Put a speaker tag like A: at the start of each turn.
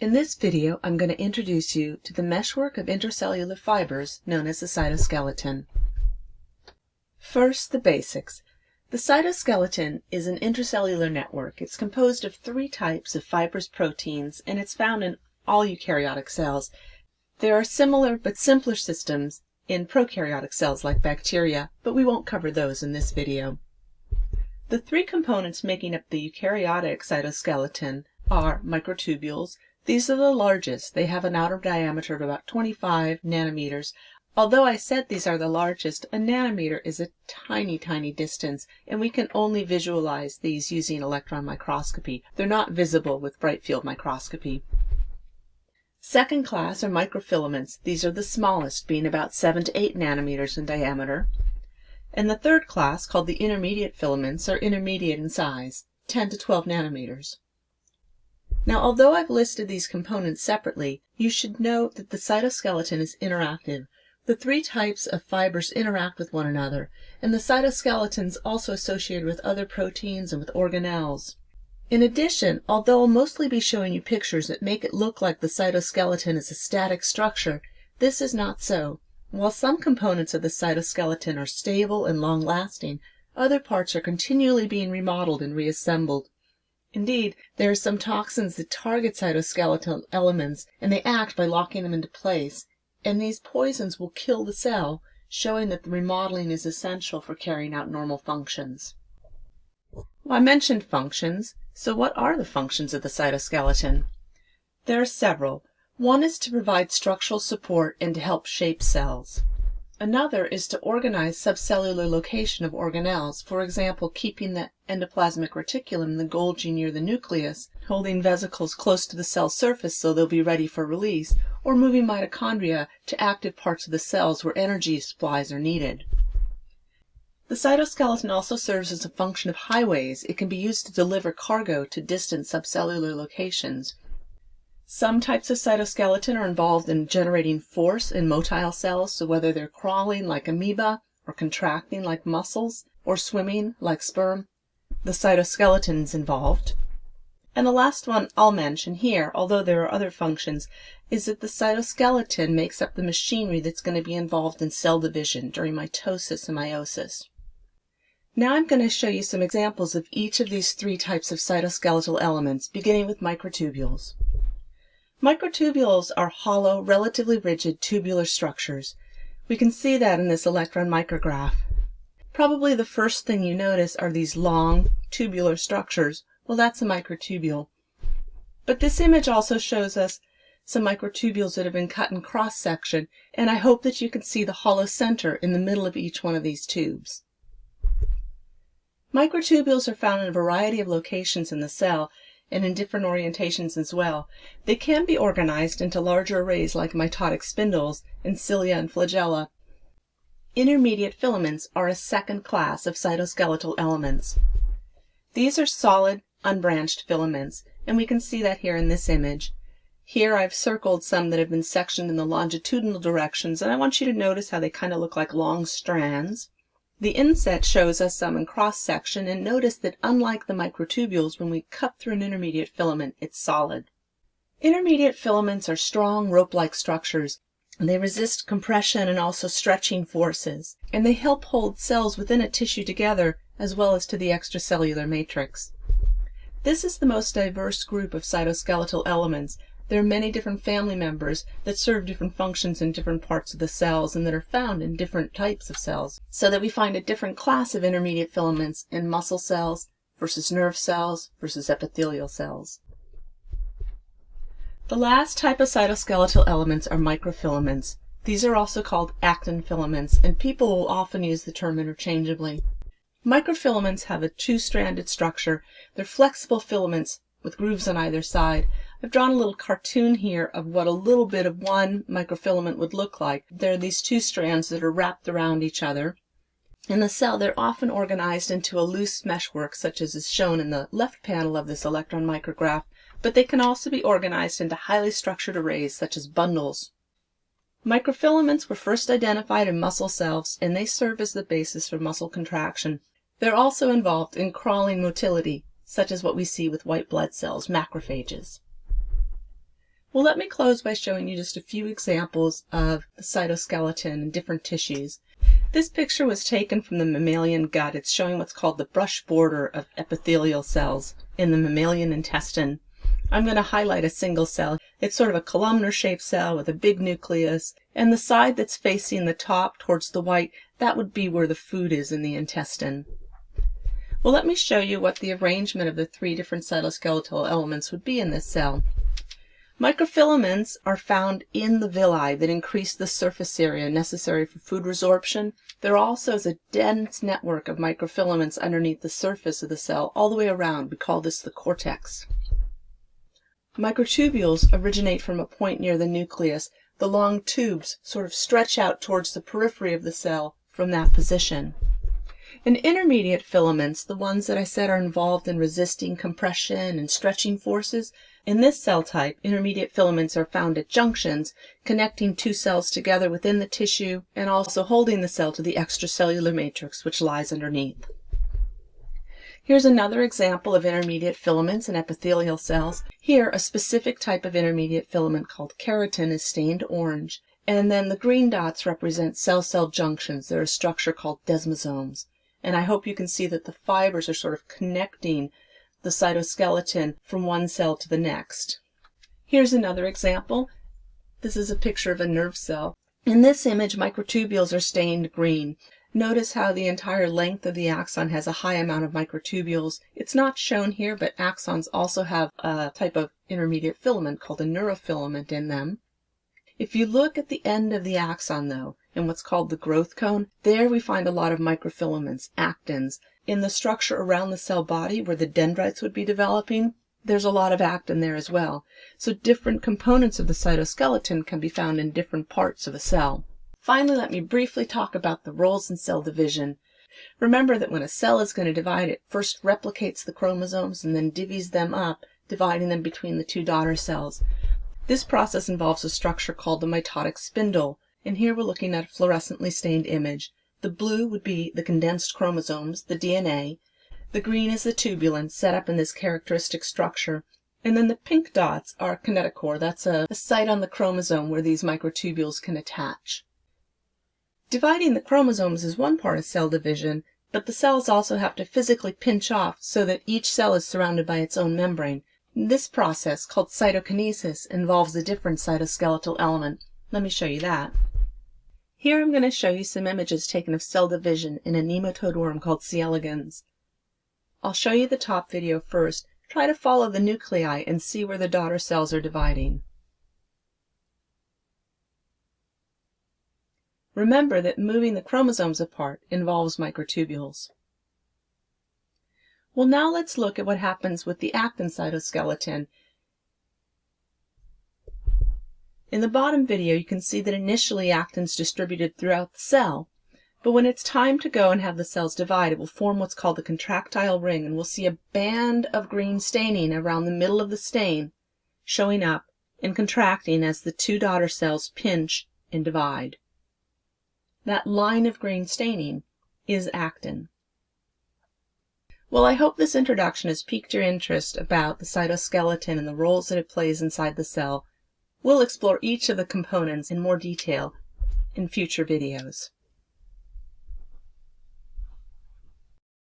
A: In this video, I'm going to introduce you to the meshwork of intercellular fibers known as the cytoskeleton. First, the basics. The cytoskeleton is an intercellular network. It's composed of three types of fibrous proteins, and it's found in all eukaryotic cells. There are similar but simpler systems in prokaryotic cells like bacteria, but we won't cover those in this video. The three components making up the eukaryotic cytoskeleton are microtubules. These are the largest. They have an outer diameter of about 25 nanometers. Although I said these are the largest, a nanometer is a tiny, tiny distance, and we can only visualize these using electron microscopy. They're not visible with bright field microscopy. Second class are microfilaments. These are the smallest, being about 7 to 8 nanometers in diameter. And the third class, called the intermediate filaments, are intermediate in size, 10 to 12 nanometers. Now, although I've listed these components separately, you should know that the cytoskeleton is interactive. The three types of fibers interact with one another, and the cytoskeleton is also associated with other proteins and with organelles. In addition, although I'll mostly be showing you pictures that make it look like the cytoskeleton is a static structure, this is not so. While some components of the cytoskeleton are stable and long-lasting, other parts are continually being remodeled and reassembled. Indeed, there are some toxins that target cytoskeletal elements, and they act by locking them into place, and these poisons will kill the cell, showing that the remodeling is essential for carrying out normal functions. Well, I mentioned functions, so what are the functions of the cytoskeleton? There are several. One is to provide structural support and to help shape cells. Another is to organize subcellular location of organelles, for example, keeping the endoplasmic reticulum, the Golgi near the nucleus, holding vesicles close to the cell surface so they'll be ready for release, or moving mitochondria to active parts of the cells where energy supplies are needed. The cytoskeleton also serves as a function of highways. It can be used to deliver cargo to distant subcellular locations. Some types of cytoskeleton are involved in generating force in motile cells, so whether they're crawling like amoeba, or contracting like muscles, or swimming like sperm, the cytoskeleton is involved. And the last one I'll mention here, although there are other functions, is that the cytoskeleton makes up the machinery that's going to be involved in cell division during mitosis and meiosis. Now I'm going to show you some examples of each of these three types of cytoskeletal elements, beginning with microtubules. Microtubules are hollow, relatively rigid tubular structures. We can see that in this electron micrograph. Probably the first thing you notice are these long, tubular structures. Well, that's a microtubule. But this image also shows us some microtubules that have been cut in cross-section, and I hope that you can see the hollow center in the middle of each one of these tubes. Microtubules are found in a variety of locations in the cell, and in different orientations as well. They can be organized into larger arrays like mitotic spindles and cilia and flagella. Intermediate filaments are a second class of cytoskeletal elements. These are solid, unbranched filaments, and we can see that here in this image. Here I've circled some that have been sectioned in the longitudinal directions, and I want you to notice how they kind of look like long strands. The inset shows us some in cross-section, and notice that unlike the microtubules, when we cut through an intermediate filament, it's solid. Intermediate filaments are strong rope-like structures, and they resist compression and also stretching forces, and they help hold cells within a tissue together as well as to the extracellular matrix. This is the most diverse group of cytoskeletal elements. There are many different family members that serve different functions in different parts of the cells and that are found in different types of cells, so that we find a different class of intermediate filaments in muscle cells versus nerve cells versus epithelial cells. The last type of cytoskeletal elements are microfilaments. These are also called actin filaments, and people will often use the term interchangeably. Microfilaments have a two-stranded structure. They're flexible filaments with grooves on either side. I've drawn a little cartoon here of what a little bit of one microfilament would look like. There are these two strands that are wrapped around each other. In the cell, they're often organized into a loose meshwork, such as is shown in the left panel of this electron micrograph, but they can also be organized into highly structured arrays, such as bundles. Microfilaments were first identified in muscle cells, and they serve as the basis for muscle contraction. They're also involved in crawling motility, such as what we see with white blood cells, macrophages. Well, let me close by showing you just a few examples of the cytoskeleton in different tissues. This picture was taken from the mammalian gut. It's showing what's called the brush border of epithelial cells in the mammalian intestine. I'm going to highlight a single cell. It's sort of a columnar-shaped cell with a big nucleus, and the side that's facing the top towards the white, that would be where the food is in the intestine. Well, let me show you what the arrangement of the three different cytoskeletal elements would be in this cell. Microfilaments are found in the villi that increase the surface area necessary for food resorption. There also is a dense network of microfilaments underneath the surface of the cell all the way around. We call this the cortex. Microtubules originate from a point near the nucleus. The long tubes sort of stretch out towards the periphery of the cell from that position. And intermediate filaments, the ones that I said are involved in resisting compression and stretching forces, in this cell type, intermediate filaments are found at junctions, connecting two cells together within the tissue and also holding the cell to the extracellular matrix which lies underneath. Here's another example of intermediate filaments in epithelial cells. Here, a specific type of intermediate filament called keratin is stained orange, and then the green dots represent cell-cell junctions. They're a structure called desmosomes. And I hope you can see that the fibers are sort of connecting the cytoskeleton from one cell to the next. Here's another example. This is a picture of a nerve cell. In this image, microtubules are stained green. Notice how the entire length of the axon has a high amount of microtubules. It's not shown here, but axons also have a type of intermediate filament called a neurofilament in them. If you look at the end of the axon, though, in what's called the growth cone, there we find a lot of microfilaments, actins. In the structure around the cell body, where the dendrites would be developing, there's a lot of actin there as well. So different components of the cytoskeleton can be found in different parts of a cell. Finally, let me briefly talk about the roles in cell division. Remember that when a cell is going to divide, it first replicates the chromosomes and then divvies them up, dividing them between the two daughter cells. This process involves a structure called the mitotic spindle, and here we're looking at a fluorescently stained image. The blue would be the condensed chromosomes, the DNA. The green is the tubulin set up in this characteristic structure. And then the pink dots are kinetochore. That's a site on the chromosome where these microtubules can attach. Dividing the chromosomes is one part of cell division, but the cells also have to physically pinch off so that each cell is surrounded by its own membrane. This process, called cytokinesis, involves a different cytoskeletal element. Let me show you that. Here I'm going to show you some images taken of cell division in a nematode worm called C. elegans. I'll show you the top video first. Try to follow the nuclei and see where the daughter cells are dividing. Remember that moving the chromosomes apart involves microtubules. Well, now let's look at what happens with the actin cytoskeleton. In the bottom video, you can see that initially actin's distributed throughout the cell, but when it's time to go and have the cells divide, it will form what's called the contractile ring, and we'll see a band of green staining around the middle of the stain showing up and contracting as the two daughter cells pinch and divide. That line of green staining is actin. Well, I hope this introduction has piqued your interest about the cytoskeleton and the roles that it plays inside the cell. We'll explore each of the components in more detail in future videos.